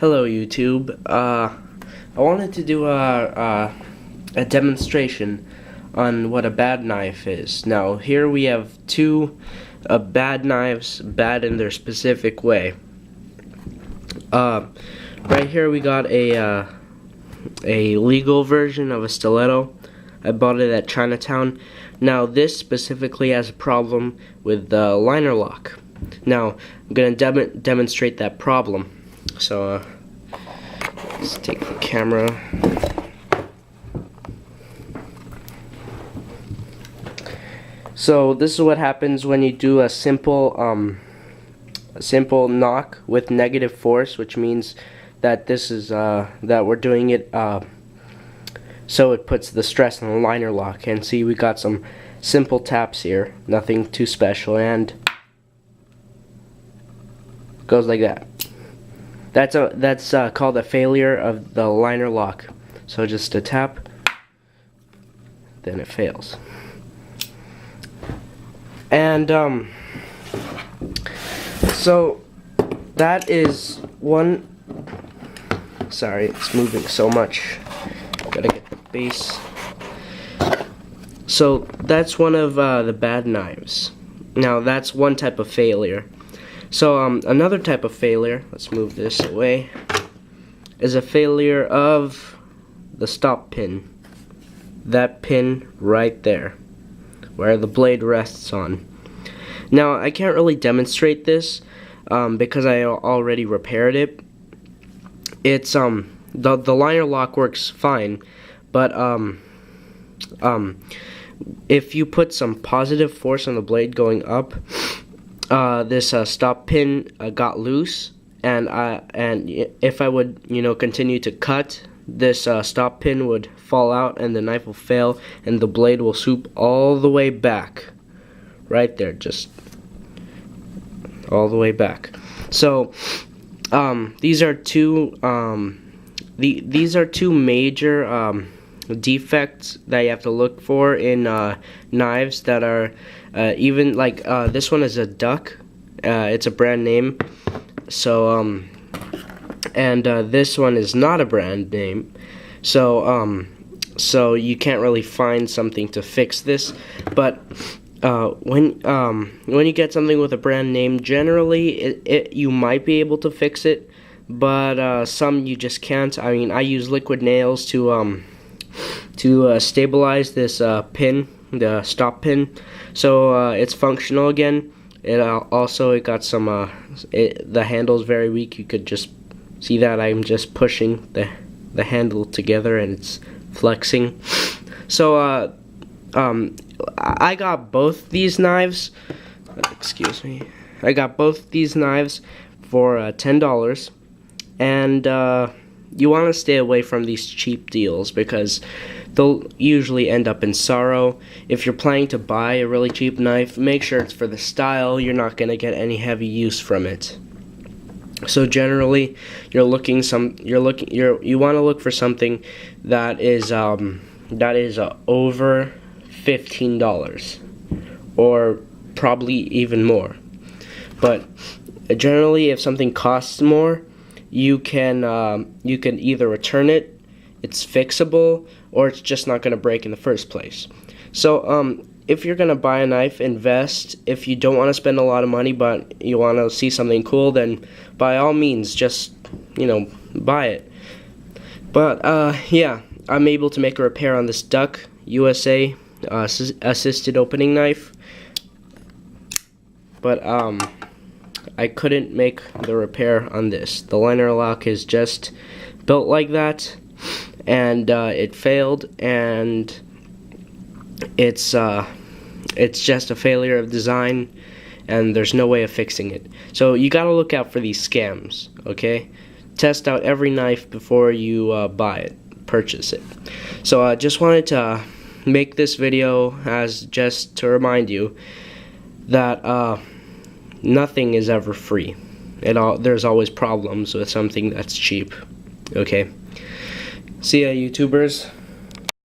Hello YouTube. I wanted to do a demonstration on what a bad knife is. Now here we have two bad knives, bad in their specific way. Right here we got a legal version of a stiletto. I bought it at Chinatown. Now this specifically has a problem with the liner lock. Now I'm going to demonstrate that problem. So let's take the camera. So this is what happens when you do a simple knock with negative force, which means that this is that we're doing it so it puts the stress on the liner lock. And see, we got some simple taps here, nothing too special, and goes like that. That's called a failure of the liner lock. So just a tap, then it fails. And so that is one. Sorry, it's moving so much. Gotta get the base. So that's one of the bad knives. Now that's one type of failure. So another type of failure, let's move this away, is a failure of the stop pin. That pin right there, where the blade rests on. Now I can't really demonstrate this because I already repaired it. It's the liner lock works fine, but if you put some positive force on the blade going up, this stop pin got loose, and if I would continue to cut, this stop pin would fall out and the knife will fail and the blade will swoop all the way back, right there, just all the way back. So these are two major defects that you have to look for in knives that are even like this one is a Duck. It's a brand name. So and this one is not a brand name. So so you can't really find something to fix this. But when you get something with a brand name, generally you might be able to fix it, but some you just can't. I mean, I use liquid nails to stabilize this pin, the stop pin, so it's functional again. It got some the handle's very weak. You could just see that I'm just pushing the handle together and it's flexing. So I got both these knives, excuse me, I got both these knives for $10, and you want to stay away from these cheap deals because they'll usually end up in sorrow. If you're planning to buy a really cheap knife, make sure it's for the style. You're not going to get any heavy use from it. So generally, you want to look for something that is over $15 or probably even more. But generally, if something costs more, you can either return it, it's fixable, or it's just not going to break in the first place. So if you're going to buy a knife, invest. If you don't want to spend a lot of money but you want to see something cool, then by all means just buy it. But yeah, I'm able to make a repair on this Duck USA assisted opening knife, but I couldn't make the repair on this. The liner lock is just built like that, and it failed, and it's just a failure of design, and there's no way of fixing it. So you gotta look out for these scams, okay? Test out every knife before you buy it, purchase it. So I just wanted to make this video as just to remind you that nothing is ever free. There's always problems with something that's cheap. Okay. See ya, YouTubers.